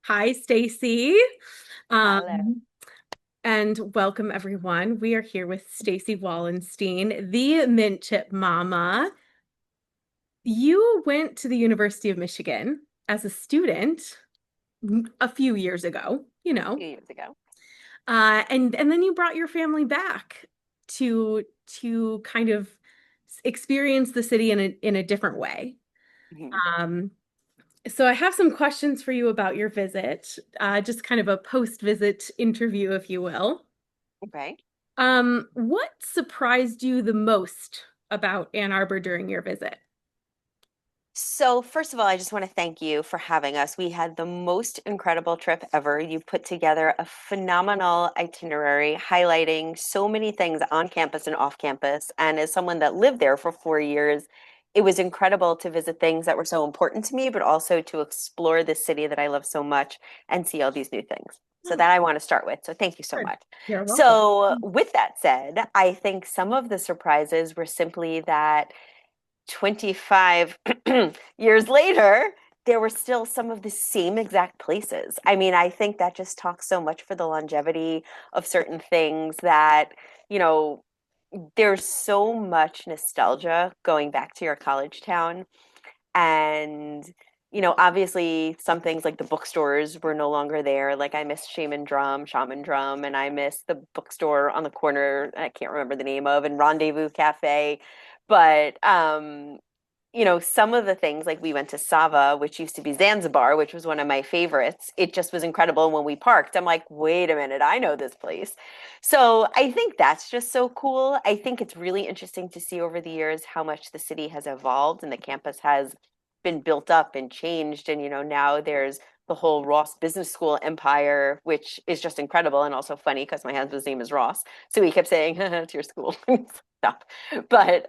Hi, Stacey. Hello. Um, and welcome everyone. We are here with Stacey Wallenstein, the MintChip Mama. You went to the University of Michigan as a student a few years ago, A few years ago. and then you brought your family back to kind of experience the city in a different way. Mhm. Um, So I have some questions for you about your visit, just kind of a post-visit interview, if you will. Okay. What surprised you the most about Ann Arbor during your visit? So, first of all, I just want to thank you for having us. We had the most incredible trip ever. You put together a phenomenal itinerary highlighting so many things on campus and off campus. And as someone that lived there for 4 years, it was incredible to visit things that were so important to me, but also to explore this city that I love so much and see all these new things. So, Oh, that I want to start with. So, thank you so sure. much. You're welcome. So, with that said, I think some of the surprises were simply that 25 years later, there were still some of the same exact places. I mean, I think that just talks so much for the longevity of certain things that, you know, there's so much nostalgia going back to your college town. And, obviously some things like the bookstores were no longer there. Like I miss Shaman Drum, and I miss the bookstore on the corner, I can't remember the name of, and Rendezvous Cafe. But some of the things like we went to Sava, which used to be Zanzibar, which was one of my favorites. It just was incredible. And when we parked, I'm like, wait a minute, I know this place. So I think that's just so cool. I think it's really interesting to see over the years how much the city has evolved and the campus has been built up and changed. And, now there's the whole Ross Business School empire, which is just incredible and also funny because my husband's name is Ross. So he kept saying, to your school. Stop. But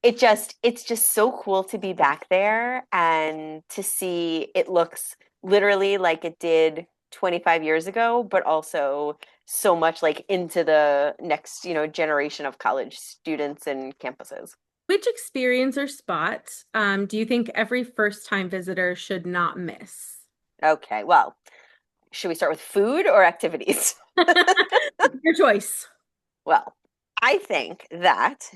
it's just so cool to be back there and to see it looks literally like it did 25 years ago, but also so much like into the next, generation of college students and campuses. Which experience or spot do you think every first-time visitor should not miss? Okay, well, should we start with food or activities? Your choice. Well, I think that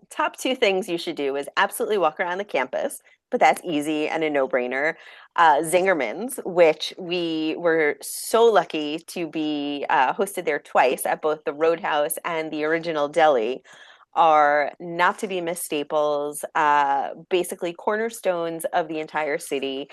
top two things you should do is absolutely walk around the campus, but that's easy and a no-brainer. Zingerman's, which we were so lucky to be hosted there twice at both the Roadhouse and the original deli, are not to be missed staples, basically cornerstones of the entire city.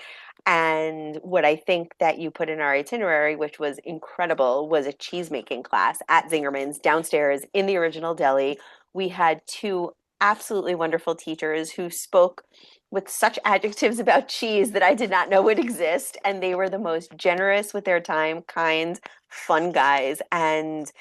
And what I think that you put in our itinerary, which was incredible, was a cheese making class at Zingerman's downstairs in the original deli. We had two absolutely wonderful teachers who spoke with such adjectives about cheese that I did not know would exist. And they were the most generous with their time, kind, fun guys. And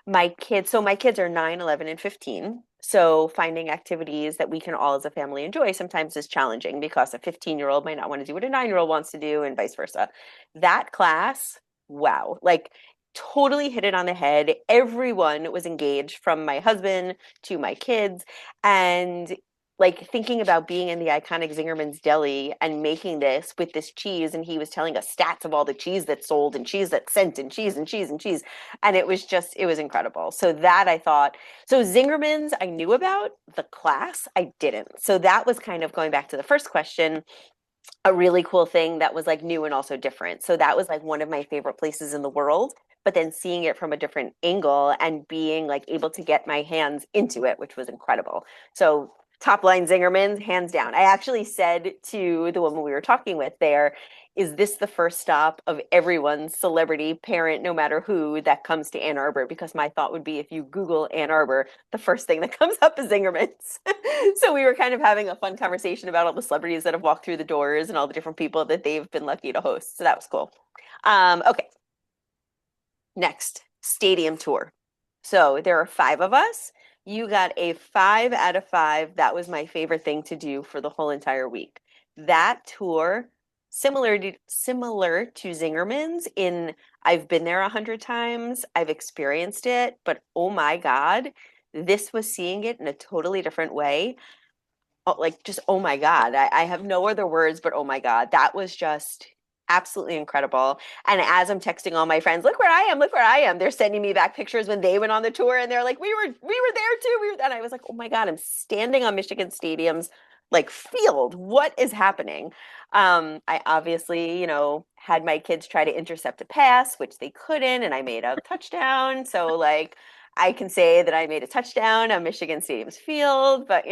my kids are 9, 11, and 15. So finding activities that we can all as a family enjoy sometimes is challenging because a 15-year-old might not want to do what a 9-year-old wants to do and vice versa. That class, wow, like totally hit it on the head. Everyone was engaged from my husband to my kids. And like thinking about being in the iconic Zingerman's Deli and making this with this cheese, and he was telling us stats of all the cheese that's sold and cheese that's sent and cheese and cheese and cheese. And it was incredible. So that I thought, so Zingerman's I knew about, the class I didn't. So that was kind of going back to the first question, a really cool thing that was like new and also different. So that was like one of my favorite places in the world. But then seeing it from a different angle and being like able to get my hands into it, which was incredible. So top line Zingerman's, hands down. I actually said to the woman we were talking with there, is this the first stop of everyone's celebrity parent, no matter who, that comes to Ann Arbor? Because my thought would be if you Google Ann Arbor, the first thing that comes up is Zingerman's. So we were kind of having a fun conversation about all the celebrities that have walked through the doors and all the different people that they've been lucky to host. So that was cool. Okay, next, stadium tour. So there are 5 of us. You got a 5 out of 5. That was my favorite thing to do for the whole entire week. That tour, similar to Zingerman's, in I've been there 100 times, I've experienced it, but oh my God, this was seeing it in a totally different way. Oh, like just oh my God. I have no other words but oh my God. That was just absolutely incredible. And as I'm texting all my friends, look where I am. They're sending me back pictures when they went on the tour, and they're like, we were there too. And I was like, oh my God, I'm standing on Michigan Stadium's like field. What is happening? I obviously, had my kids try to intercept a pass, which they couldn't, and I made a touchdown. So like I can say that I made a touchdown on Michigan Stadium's field, but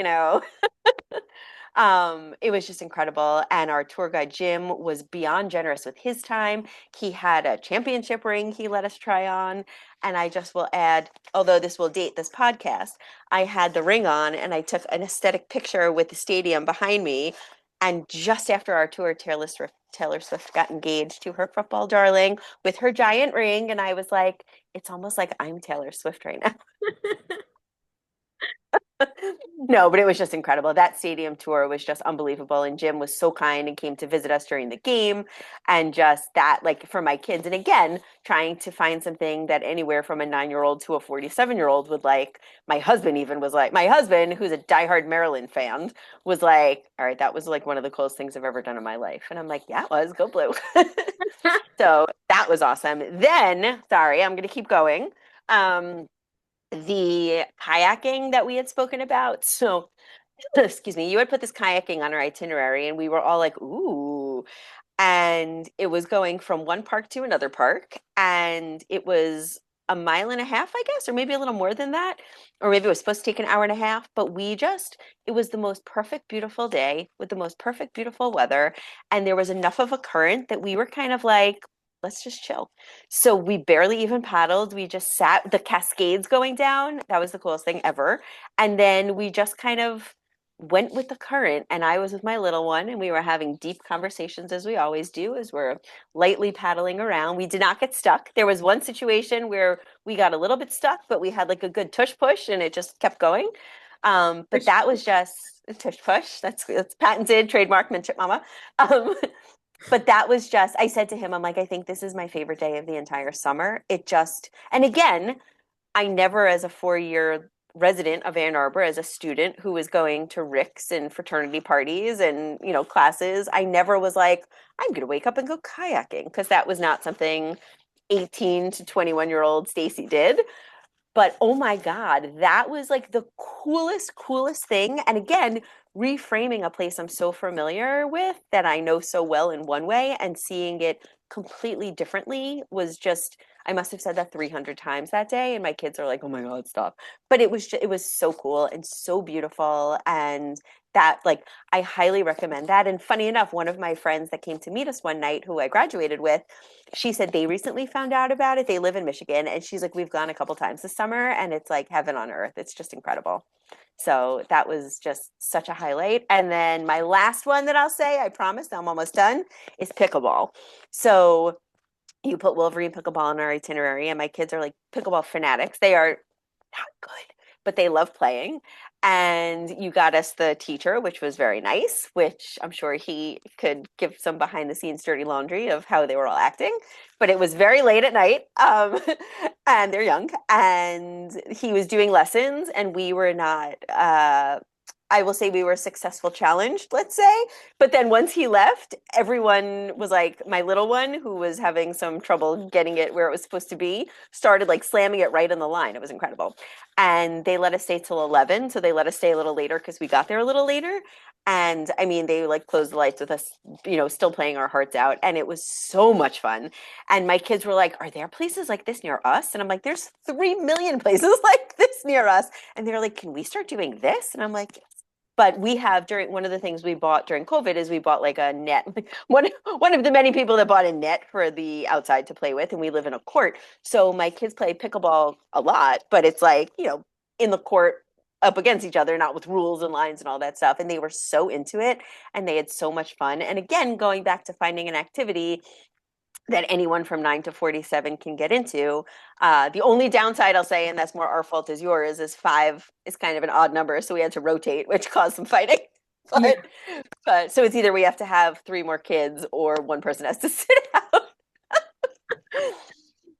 it was just incredible. And our tour guide, Jim, was beyond generous with his time. He had a championship ring he let us try on. And I just will add, although this will date this podcast, I had the ring on and I took an aesthetic picture with the stadium behind me. And just after our tour, Taylor Swift got engaged to her football darling with her giant ring. And I was like, it's almost like I'm Taylor Swift right now. No, but it was just incredible. That stadium tour was just unbelievable. And Jim was so kind and came to visit us during the game. And just that, like for my kids, and again, trying to find something that anywhere from a 9-year-old to a 47-year-old would like. My husband even was like, my husband, who's a diehard Maryland fan, was like, all right, that was like one of the coolest things I've ever done in my life. And I'm like, yeah, it was. Go blue. So that was awesome. Then, sorry, I'm going to keep going. Um, the kayaking that we had spoken about. So, excuse me, you had put this kayaking on our itinerary, and we were all like, ooh. And it was going from one park to another park. And it was a mile and a half, I guess, or maybe a little more than that. Or maybe it was supposed to take an hour and a half. But it was the most perfect, beautiful day with the most perfect, beautiful weather. And there was enough of a current that we were kind of like, let's just chill. So we barely even paddled. We just sat, the cascades going down. That was the coolest thing ever. And then we just kind of went with the current, and I was with my little one, and we were having deep conversations as we always do as we're lightly paddling around. We did not get stuck. There was one situation where we got a little bit stuck, but we had like a good tush push and it just kept going. But Push, that was just tush push. That's patented trademark MintChip Mama. Um, but that was just, I said to him, I'm like, I think this is my favorite day of the entire summer. And again, I never, as a 4-year resident of Ann Arbor, as a student who was going to Ricks and fraternity parties and, classes, I never was like, I'm going to wake up and go kayaking, because that was not something 18 to 21-year-old Stacey did. But oh my God, that was like the coolest thing. And again, reframing a place I'm so familiar with that I know so well in one way and seeing it completely differently was just, I must have said that 300 times that day. And my kids are like, oh my God, stop. But it was so cool and so beautiful. And that, like, I highly recommend that. And funny enough, one of my friends that came to meet us one night who I graduated with, she said they recently found out about it. They live in Michigan, and she's like, we've gone a couple times this summer, and it's like heaven on earth. It's just incredible. So that was just such a highlight. And then my last one that I'll say, I promise I'm almost done, is pickleball. So you put Wolverine pickleball on our itinerary, and my kids are like pickleball fanatics. They are not good, but they love playing. And you got us the teacher, which was very nice, which I'm sure he could give some behind the scenes dirty laundry of how they were all acting. But it was very late at night, and they're young. And he was doing lessons, and we were not. I will say we were successful challenged, let's say. But then once he left, everyone was like, my little one, who was having some trouble getting it where it was supposed to be, started like slamming it right on the line. It was incredible. And they let us stay till 11. So they let us stay a little later because we got there a little later. And I mean, they like closed the lights with us, still playing our hearts out. And it was so much fun. And my kids were like, are there places like this near us? And I'm like, there's 3 million places like this near us. And they're like, can we start doing this? And I'm like, but we have, during one of the things we bought during COVID is we bought like a net. One of the many people that bought a net for the outside to play with, and we live in a court. So my kids play pickleball a lot, but it's like, in the court up against each other, not with rules and lines and all that stuff. And they were so into it, and they had so much fun. And again, going back to finding an activity that anyone from 9 to 47 can get into. The only downside I'll say, and that's more our fault as yours, is 5 is kind of an odd number. So we had to rotate, which caused some fighting. yeah. But so it's either we have to have 3 more kids or one person has to sit out.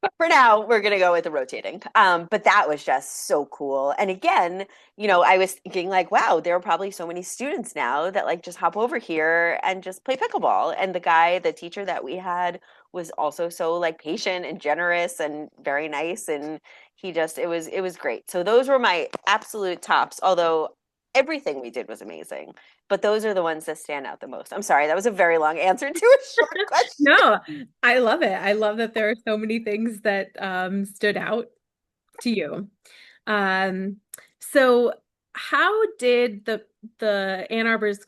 But for for now, we're gonna go with the rotating. But that was just so cool. And again, I was thinking like, wow, there are probably so many students now that like just hop over here and just play pickleball. And the teacher that we had was also so like patient and generous and very nice. And it was great. So those were my absolute tops, although everything we did was amazing. But those are the ones that stand out the most. I'm sorry, that was a very long answer to a short question. No, I love it. I love that there are so many things that stood out to you. Um, so how did the Ann Arbor's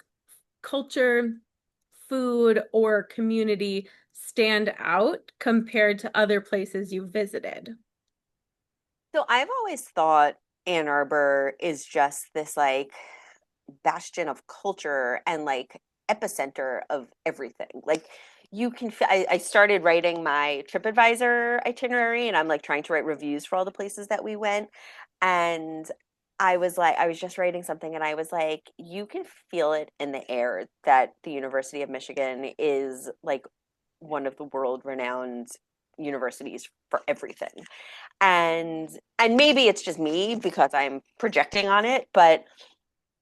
culture, food, or community stand out compared to other places you visited? So I've always thought Ann Arbor is just this like bastion of culture and like epicenter of everything. Like I started writing my TripAdvisor itinerary and I'm like trying to write reviews for all the places that we went. And I was just writing something and I was like, you can feel it in the air that the University of Michigan is like one of the world renowned universities for everything. And maybe it's just me because I'm projecting on it, but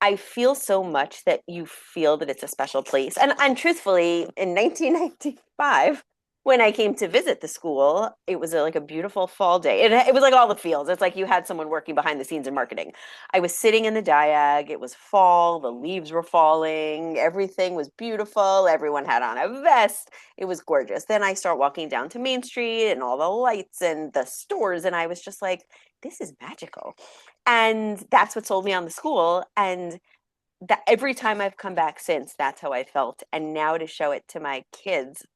I feel so much that you feel that it's a special place. And truthfully, in 1995, when I came to visit the school, it was like a beautiful fall day. It was like all the fields. It's like you had someone working behind the scenes in marketing. I was sitting in the diag. It was fall. The leaves were falling. Everything was beautiful. Everyone had on a vest. It was gorgeous. Then I start walking down to Main Street and all the lights and the stores. And I was just like, this is magical. And that's what sold me on the school. And that every time I've come back since, that's how I felt. And now to show it to my kids,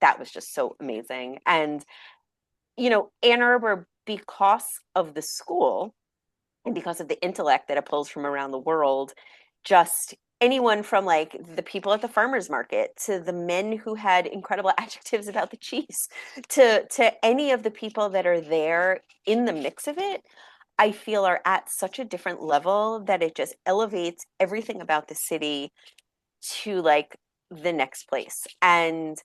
that was just so amazing. And, Ann Arbor, because of the school and because of the intellect that it pulls from around the world, just anyone from like the people at the farmers market to the men who had incredible adjectives about the cheese to any of the people that are there in the mix of it, I feel are at such a different level that it just elevates everything about the city to like the next place. And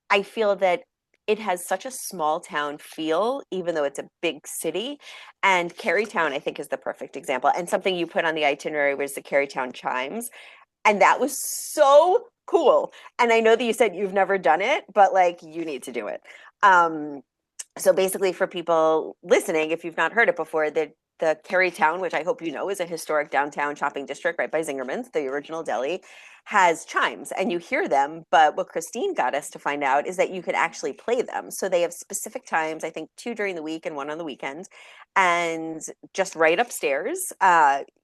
I feel that it has such a small town feel, even though it's a big city. And Carytown, I think, is the perfect example. And something you put on the itinerary was the Carytown chimes. And that was so cool. And I know that you said you've never done it, but like you need to do it. Um, so basically, for people listening, if you've not heard it before, the Carytown, which I hope you know is a historic downtown shopping district right by Zingerman's, the original deli, has chimes and you hear them. But what Christine got us to find out is that you could actually play them. So they have specific times, I think two during the week and one on the weekend. And just right upstairs,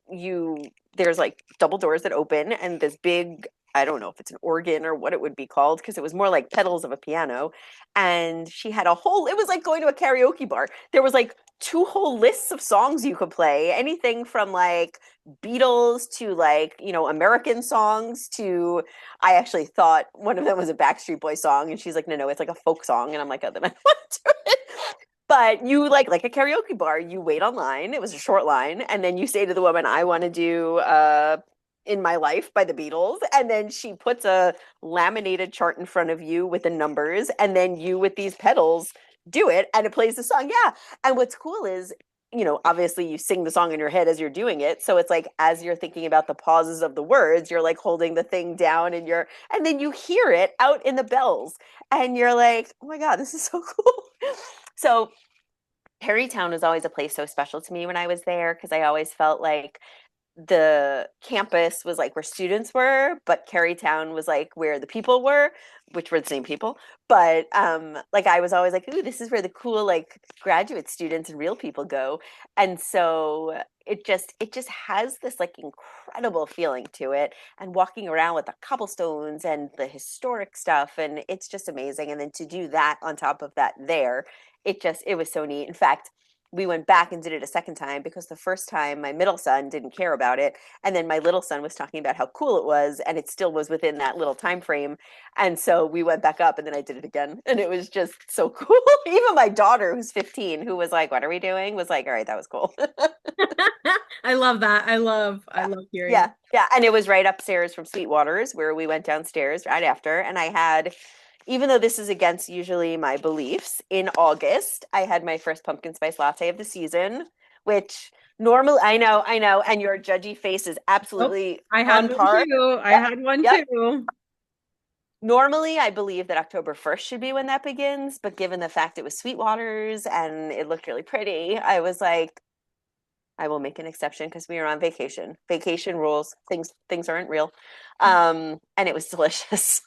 you there's like double doors that open and this big, I don't know if it's an organ or what it would be called because it was more like pedals of a piano. And she had it was like going to a karaoke bar. There was like two whole lists of songs you could play, anything from like Beatles to like, American songs to, I actually thought one of them was a Backstreet Boy song. And she's like, no, it's like a folk song. And I'm like, oh, then I want to do it. But you like a karaoke bar, you wait online. It was a short line. And then you say to the woman, I want to do In My Life by the Beatles. And then she puts a laminated chart in front of you with the numbers. And then you, with these pedals, do it. And it plays the song. Yeah. And what's cool is, obviously you sing the song in your head as you're doing it. So it's like, as you're thinking about the pauses of the words, you're like holding the thing down and then you hear it out in the bells. And you're like, oh my God, this is so cool. So Perrytown was always a place so special to me when I was there because I always felt like the campus was like where students were, but Carytown was like where the people were, which were the same people. But like I was always like, ooh, this is where the cool like graduate students and real people go. And so it just has this like incredible feeling to it. And walking around with the cobblestones and the historic stuff, and it's just amazing. And then to do that on top of that there, it was so neat. In fact, we went back and did it a second time because the first time my middle son didn't care about it, and then my little son was talking about how cool it was and it still was within that little time frame. And so we went back up and then I did it again and it was just so cool. Even my daughter, who's 15, who was like, what are we doing, was like, all right, that was cool. I love that. I Yeah. love hearing Yeah. that. Yeah. And it was right upstairs from Sweetwater's where we went downstairs right after. And I had, even though this is against usually my beliefs, in August, I had my first pumpkin spice latte of the season, which normally, I know, and your judgy face is Oh, absolutely I had on one par. too. I Yep, had one yep. too. Normally, I believe that October 1st should be when that begins, but given the fact it was Sweetwater's and it looked really pretty, I was like, I will make an exception because we are on vacation. Vacation rules. Things aren't real. And it was delicious.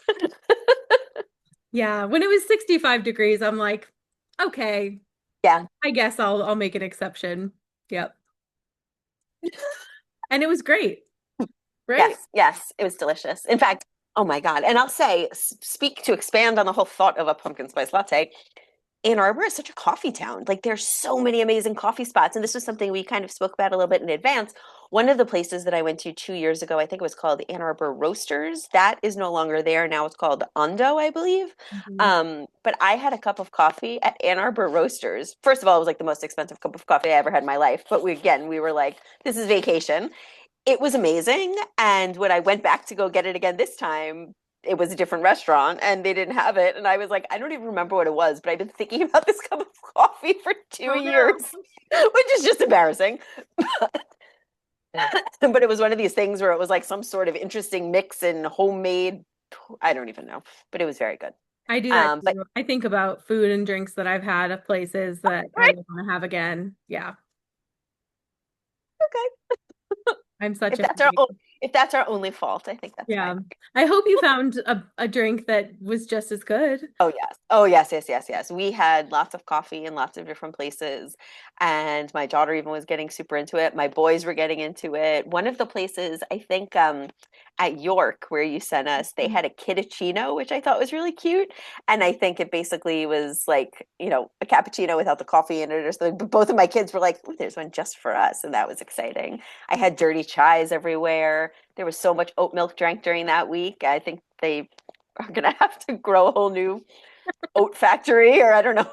Yeah, when it was 65 degrees, I'm like, okay, Yeah. I guess I'll make an exception. Yep. And it was great, right? Yes, yes, it was delicious. In fact, oh my God. And I'll say, speak to expand on the whole thought of a pumpkin spice latte. Ann Arbor is such a coffee town. Like there's so many amazing coffee spots. And this was something we kind of spoke about a little bit in advance. One of the places that I went to 2 years ago, I think it was called Ann Arbor Roasters. That is no longer there. Now it's called Ondo, I believe. Mhm. But I had a cup of coffee at Ann Arbor Roasters. First of all, it was like the most expensive cup of coffee I ever had in my life. But we were like, this is vacation. It was amazing. And when I went back to go get it again this time, it was a different restaurant and they didn't have it. And I was like, I don't even remember what it was, but I've been thinking about this cup of coffee for two Oh years, no. which is just embarrassing. But it was one of these things where it was like some sort of interesting mix and homemade, I don't even know, but it was very good. I do that But too. I think about food and drinks that I've had at places that I right, would want to have again. Yeah, okay. I'm such If a that's our foodie. if that's our only fault, I think that's Yeah. fine. I hope you found a drink that was just as good. Oh yes. Oh yes, yes, yes, yes. We had lots of coffee in lots of different places. And my daughter even was getting super into it. My boys were getting into it. One of the places, I think at York where you sent us, they had a kittuccino, which I thought was really cute. And I think it basically was like, a cappuccino without the coffee in it or something. But both of my kids were like, "Ooh, there's one just for us." And that was exciting. I had dirty chais everywhere. There was so much oat milk drank during that week. I think they are gonna have to grow a whole new oat factory, or I don't know.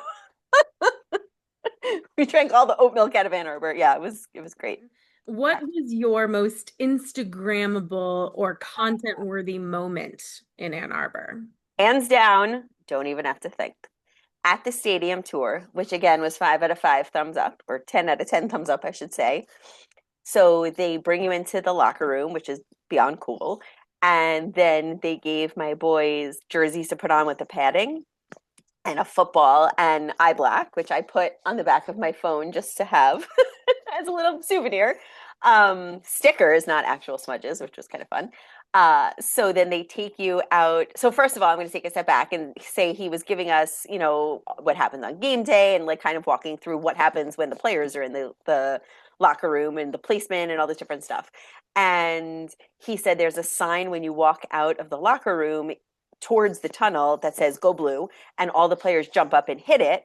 We drank all the oat milk out of Ann Arbor. Yeah, it was great. What was your most Instagrammable or content-worthy moment in Ann Arbor? Hands down, don't even have to think. At the stadium tour, which again was 5 out of 5 thumbs up, or 10 out of 10 thumbs up, I should say. So they bring you into the locker room, which is beyond cool. And then they gave my boys jerseys to put on with the padding and a football and eye black, which I put on the back of my phone just to have as a little souvenir. Stickers, not actual smudges, which was kind of fun. So then they take you out. So first of all, I'm going to take a step back and say he was giving us, what happens on game day and like kind of walking through what happens when the players are in the locker room and the placement and all this different stuff. And he said there's a sign when you walk out of the locker room towards the tunnel that says "Go Blue," and all the players jump up and hit it,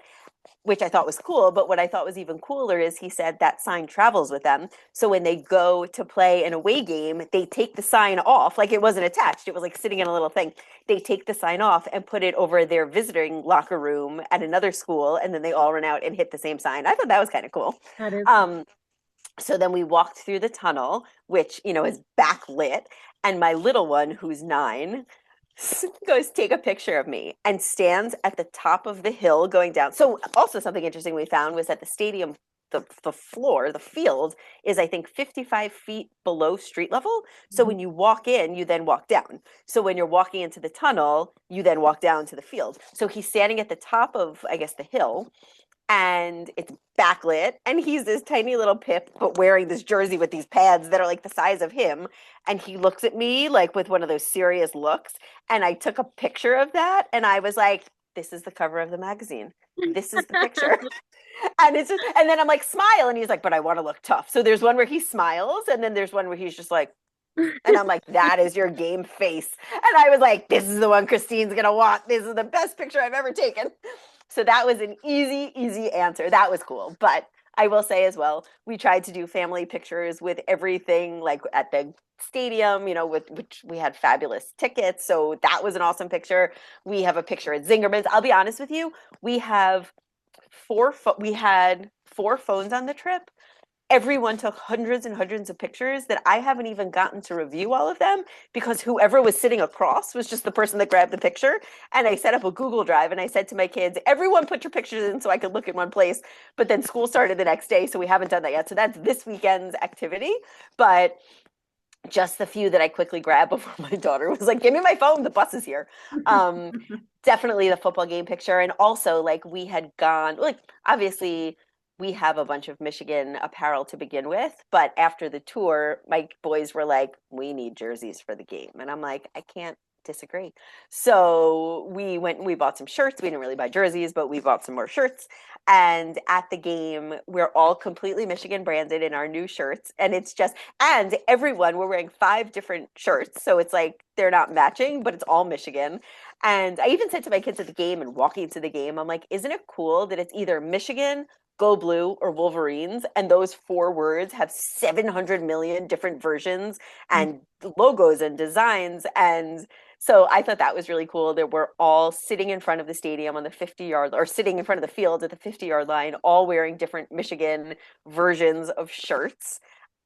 which I thought was cool. But what I thought was even cooler is he said that sign travels with them. So when they go to play an away game, they take the sign off. Like it wasn't attached, it was like sitting in a little thing. They take the sign off and put it over their visiting locker room at another school. And then they all run out and hit the same sign. I thought that was kind of cool. That is, Um, so then we walked through the tunnel, which, is backlit. And my little one, who's 9, goes take a picture of me and stands at the top of the hill going down. So also something interesting we found was that the stadium, the floor, the field is I think 55 feet below street level. So when you walk in, you then walk down. So when you're walking into the tunnel, you then walk down to the field. So he's standing at the top of, I guess, the hill, and it's backlit, and he's this tiny little pip but wearing this jersey with these pads that are like the size of him, and he looks at me like with one of those serious looks, and I took a picture of that and I was like, this is the cover of the magazine, this is the picture. And then I'm like, smile, and he's like, but I want to look tough. So there's one where he smiles and then there's one where he's just like, and I'm like, that is your game face. And I was like, this is the one Christine's gonna want. This is the best picture I've ever taken. So that was an easy, easy answer. That was cool. But I will say as well, we tried to do family pictures with everything, like at the stadium, with which we had fabulous tickets. So that was an awesome picture. We have a picture at Zingerman's. I'll be honest with you, we had 4 phones on the trip. everyone took hundreds and hundreds of pictures that I haven't even gotten to review all of them because whoever was sitting across was just the person that grabbed the picture. And I set up a Google Drive and I said to my kids, everyone put your pictures in so I could look in one place. But then school started the next day, so we haven't done that yet. So that's this weekend's activity. But just the few that I quickly grabbed before my daughter was like, give me my phone, the bus is here. Um, Definitely the football game picture. And also, like, we had gone, like, obviously, we have a bunch of Michigan apparel to begin with. But after the tour, my boys were like, we need jerseys for the game. And I'm like, I can't disagree. So we went and we bought some shirts. We didn't really buy jerseys, but we bought some more shirts. And at the game, we're all completely Michigan branded in our new shirts. And it's just, and everyone, we're wearing 5 different shirts. So it's like they're not matching, but it's all Michigan. And I even said to my kids at the game and walking to the game, I'm like, isn't it cool that it's either Michigan, Go Blue, or Wolverines? And those 4 words have 700 million different versions and logos and designs. And so I thought that was really cool that we're all sitting in front of the stadium on the 50-yard, or sitting in front of the field at the 50-yard line, all wearing different Michigan versions of shirts.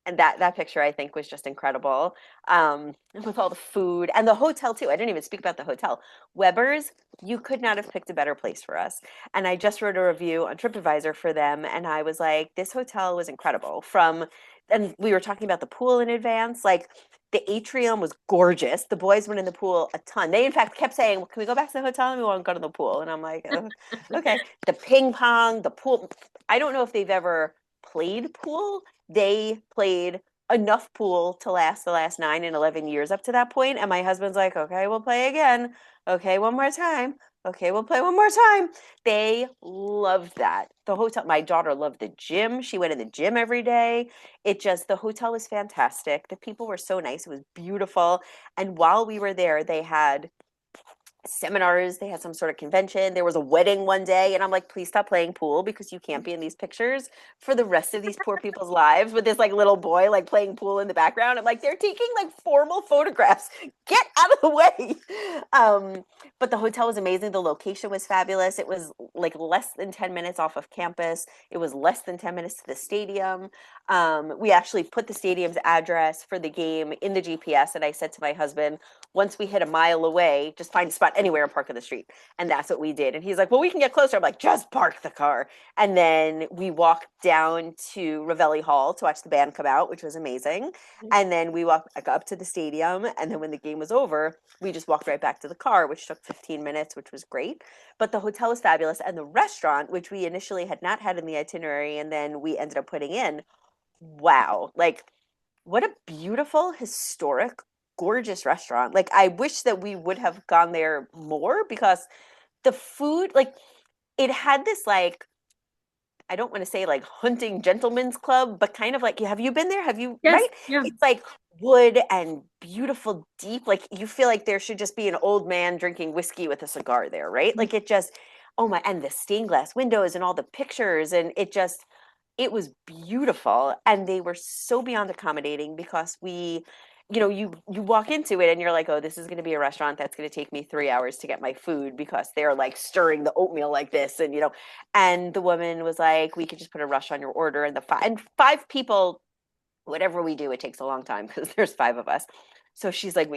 And that picture I think was just incredible. With all the food and the hotel too. I didn't even speak about the hotel. Weber's, you could not have picked a better place for us. And I just wrote a review on TripAdvisor for them, and I was like, this hotel was incredible. And we were talking about the pool in advance. Like, the atrium was gorgeous. The boys went in the pool a ton. They, in fact, kept saying, well, can we go back to the hotel? And we want to go to the pool. And I'm like, okay. The ping pong, the pool. I don't know if they've ever played pool. They played enough pool to last the last 9 and 11 years up to that point. And my husband's like, okay, we'll play again. Okay, one more time. Okay, we'll play one more time. They loved that. The hotel, my daughter loved the gym. She went in the gym every day. The hotel was fantastic. The people were so nice. It was beautiful. And while we were there, they had seminars, they had some sort of convention, there was a wedding one day, and I'm like, please stop playing pool because you can't be in these pictures for the rest of these poor people's lives with this like little boy like playing pool in the background. I'm like, they're taking like formal photographs, get out of the way. But the hotel was amazing, the location was fabulous. It was like less than 10 minutes off of campus, it was less than 10 minutes to the stadium. We actually put the stadium's address for the game in the GPS, and I said to my husband, once we hit a mile away, just find a spot anywhere and park in the street. And that's what we did. And he's like, well, we can get closer. I'm like, just park the car. And then we walked down to Ravelli Hall to watch the band come out, which was amazing. And then we walked back up to the stadium. And then when the game was over, we just walked right back to the car, which took 15 minutes, which was great. But the hotel was fabulous. And the restaurant, which we initially had not had in the itinerary, and then we ended up putting in, wow, like what a beautiful, historic, gorgeous restaurant. Like, I wish that we would have gone there more because the food, like, it had this, like, I don't want to say like hunting gentleman's club, but kind of like, have you been there? Have you, Yes, right? yeah. It's like wood and beautiful, deep. Like, you feel like there should just be an old man drinking whiskey with a cigar there, right? Like, it just, oh my, and the stained glass windows and all the pictures. And it was beautiful. And they were so beyond accommodating because you walk into it and you're like, oh, this is going to be a restaurant that's going to take me 3 hours to get my food because they're like stirring the oatmeal like this. And the woman was like, we could just put a rush on your order. And five people, whatever we do, it takes a long time because there's 5 of us. So she's like,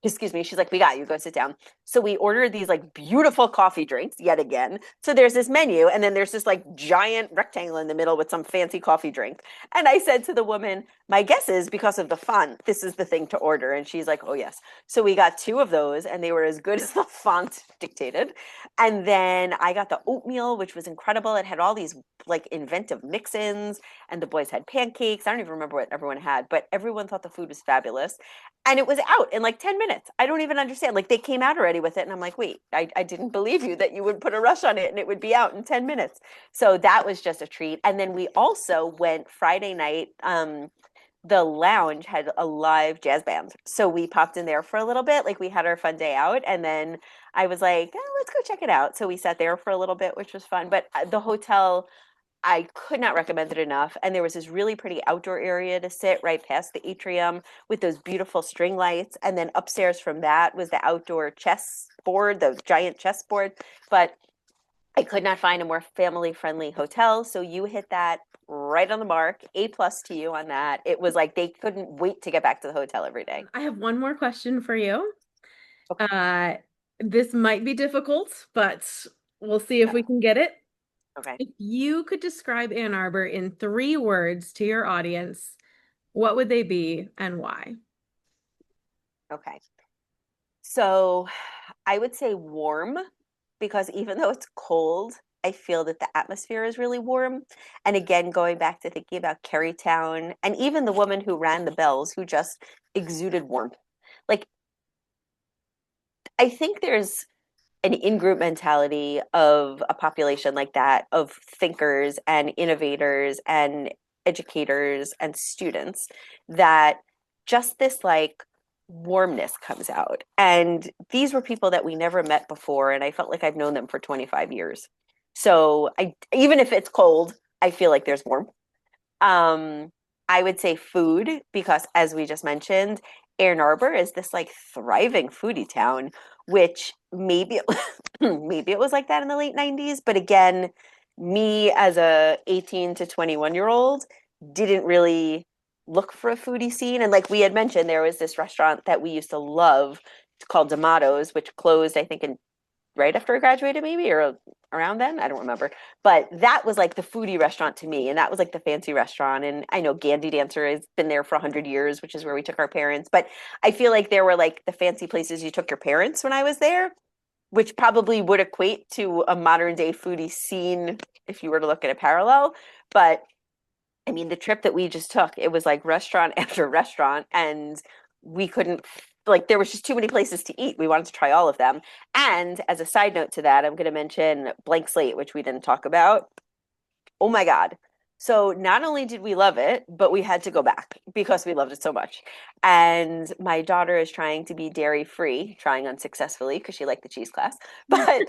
excuse me, she's like, we got you, go sit down. So we ordered these like beautiful coffee drinks yet again. So there's this menu, and then there's this like giant rectangle in the middle with some fancy coffee drink. And I said to the woman, my guess is because of the font, this is the thing to order. And she's like, oh yes. So we got 2 of those, and they were as good as the font dictated. And then I got the oatmeal, which was incredible. It had all these like inventive mix-ins, and the boys had pancakes. I don't even remember what everyone had, but everyone thought the food was fabulous. And it was out in like 10 minutes. I don't even understand. Like, they came out already with it. And I'm like, wait, I didn't believe you that you would put a rush on it and it would be out in 10 minutes. So that was just a treat. And then we also went Friday night. The lounge had a live jazz band. So we popped in there for a little bit. Like, we had our fun day out. And then I was like, oh, let's go check it out. So we sat there for a little bit, which was fun. But the hotel, I could not recommend it enough. And there was this really pretty outdoor area to sit right past the atrium with those beautiful string lights. And then upstairs from that was the outdoor chess board, the giant chess board. But I could not find a more family friendly hotel. So you hit that right on the mark. A plus to you on that. It was like they couldn't wait to get back to the hotel every day. I have one more question for you. Okay. Uh, this might be difficult, but we'll see if we can get it. Okay. If you could describe Ann Arbor in 3 words to your audience, what would they be and why? Okay. So I would say warm because even though it's cold, I feel that the atmosphere is really warm. And again, going back to thinking about Carytown and even the woman who rang the bells who just exuded warmth. Like, I think there's an in-group mentality of a population like that, of thinkers and innovators and educators and students, that just this like warmness comes out. And these were people that we never met before, and I felt like I've known them for 25 years. So I, even if it's cold, I feel like there's warmth. Um, I would say food because, as we just mentioned, Ann Arbor is this like thriving foodie town, which maybe maybe it was like that in the late 90s, but again, me as a 18 to 21-year-old didn't really look for a foodie scene. And like we had mentioned, there was this restaurant that we used to love called D'Amato's, which closed, I think, in right after I graduated, maybe, or around then. I don't remember. But that was like the foodie restaurant to me. And that was like the fancy restaurant. And I know Gandhi Dancer has been there for 100 years, which is where we took our parents. But I feel like there were like the fancy places you took your parents when I was there, which probably would equate to a modern day foodie scene if you were to look at a parallel. But I mean, the trip that we just took, it was like restaurant after restaurant, and we couldn't, like, there was just too many places to eat. We wanted to try all of them. And as a side note to that, I'm going to mention Blank Slate, which we didn't talk about. Oh my God. So not only did we love it, but we had to go back because we loved it so much. And my daughter is trying to be dairy free, trying unsuccessfully because she liked the cheese class. But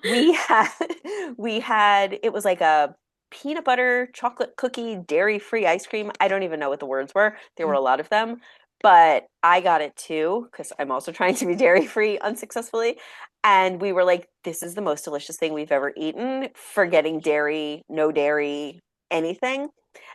we had it was like a peanut butter chocolate cookie dairy free ice cream. I don't even know what the words were. There were a lot of them, but I got it too because I'm also trying to be dairy free unsuccessfully. And we were like, this is the most delicious thing we've ever eaten, forgetting dairy, no dairy, anything.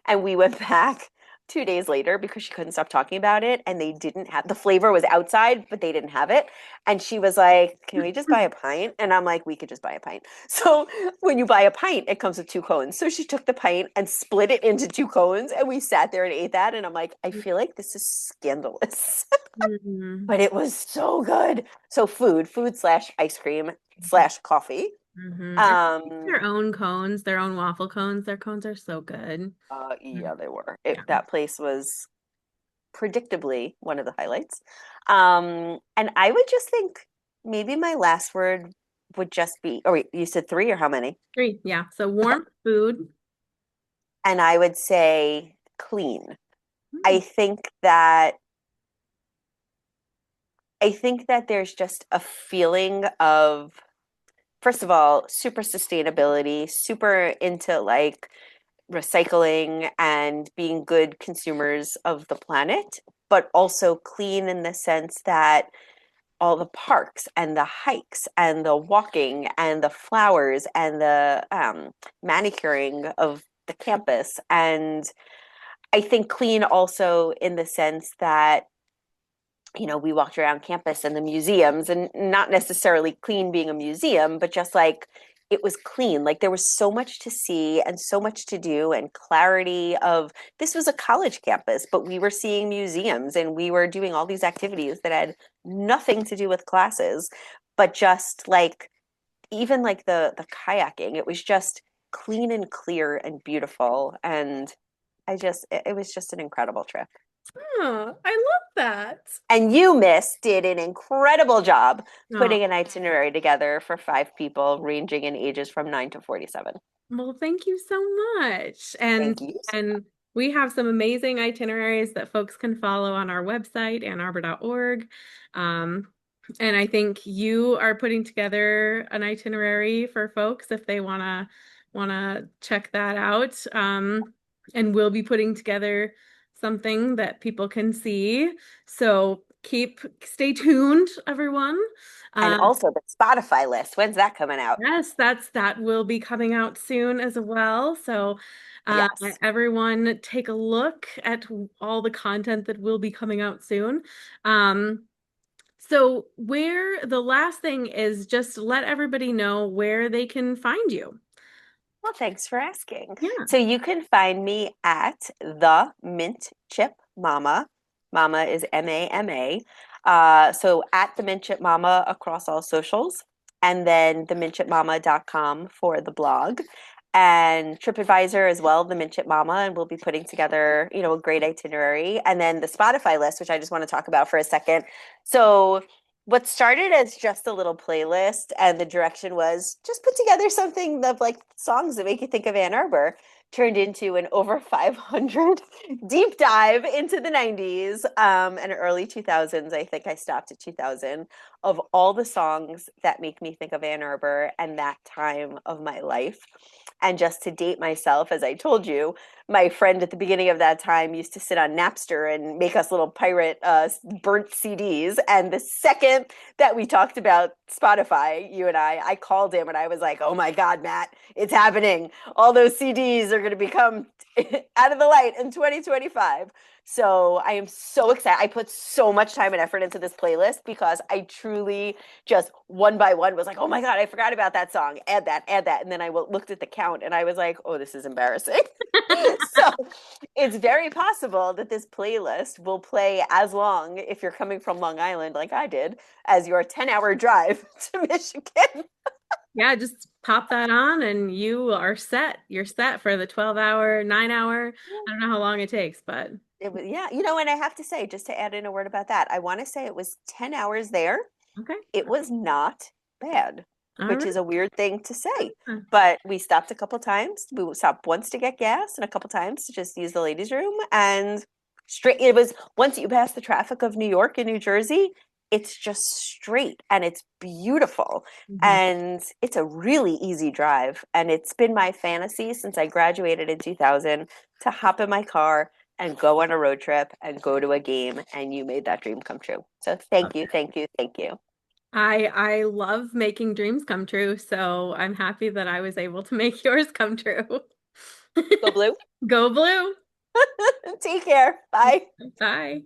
And we went back 2 days later because she couldn't stop talking about it. And they didn't have the flavor was outside, but they didn't have it. And she was like, can we just buy a pint? And I'm like, we could just buy a pint. So when you buy a pint, it comes with 2 cones. So she took the pint and split it into 2 cones. And we sat there and ate that. And I'm like, I feel like this is scandalous. Mhm. But it was so good. So food slash ice cream slash coffee. And Um, their own cones, their own waffle cones. Their cones are so good. yeah, they were. Yeah. That place was predictably one of the highlights. And I would just think maybe my last word would just be, oh wait, you said three or how many? 3. Yeah. So Okay. warm food. And I would say clean. I Mm. think that I think that there's just a feeling of, first of all, super sustainability, super into like recycling and being good consumers of the planet, but also clean in the sense that all the parks and the hikes and the walking and the flowers and the manicuring of the campus. And I think clean also in the sense that we walked around campus and the museums, and not necessarily clean being a museum, but just like it was clean. Like there was so much to see and so much to do, and clarity of this was a college campus, but we were seeing museums and we were doing all these activities that had nothing to do with classes, but just like even like the kayaking, it was just clean and clear and beautiful. And it was just an incredible trip. Oh, I love that. And you, Miss, did an incredible job Oh, putting an itinerary together for 5 people, ranging in ages from 9 to 47. well, thank you so much. And Thank you. and we have some amazing itineraries that folks can follow on our website, annarbor.org. Um, and I think you are putting together an itinerary for folks if they wanna check that out. And we'll be putting together something that people can see. So stay tuned, everyone. And also the Spotify list. When's that coming out? Yes, that will be coming out soon as well. So Yes. everyone take a look at all the content that will be coming out soon. Um, so where the last thing is just let everybody know where they can find you. Well, thanks for asking. Yeah. So you can find me at the Mint Chip Mama. Mama is MAMA. So at the Mint Chip Mama across all socials, and then themintchipmama.com for the blog. And TripAdvisor as well, the Mint Chip Mama, and we'll be putting together, a great itinerary. And then the Spotify list, which I just want to talk about for a second. So what started as just a little playlist and the direction was just put together something of like songs that make you think of Ann Arbor turned into an over 500 deep dive into the 90s and early 2000s. I think I stopped at 2000 of all the songs that make me think of Ann Arbor and that time of my life. And just to date myself, as I told you, my friend at the beginning of that time used to sit on Napster and make us little pirate burnt CDs. And the second that we talked about Spotify, you and I called him and I was like, oh my God, Matt, it's happening. All those CDs are going to become out of the light in 2025. So I am so excited. I put so much time and effort into this playlist because I truly just one by one was like, oh my God, I forgot about that song. Add that, add that. And then I looked at the count and I was like, oh, this is embarrassing. So it's very possible that this playlist will play as long if you're coming from Long Island, like I did, as your 10-hour drive to Michigan. Yeah, just pop that on and you are set. You're set for the 12-hour, 9-hour. I don't know how long it takes, but It was, yeah, and I have to say, just to add in a word about that, I want to say it was 10 hours there. okay. It was not bad, All which right. is a weird thing to say. But we stopped a couple times. We stopped once to get gas and a couple times to just use the ladies' room. And straight, it was once you pass the traffic of New York and New Jersey, it's just straight and it's beautiful. Mhm. And it's a really easy drive. And it's been my fantasy since I graduated in 2000 to hop in my car and go on a road trip and go to a game. And you made that dream come true. So thank you, thank you, thank you. I love making dreams come true, so I'm happy that I was able to make yours come true. Go blue. Go blue. Take care. Bye. Bye.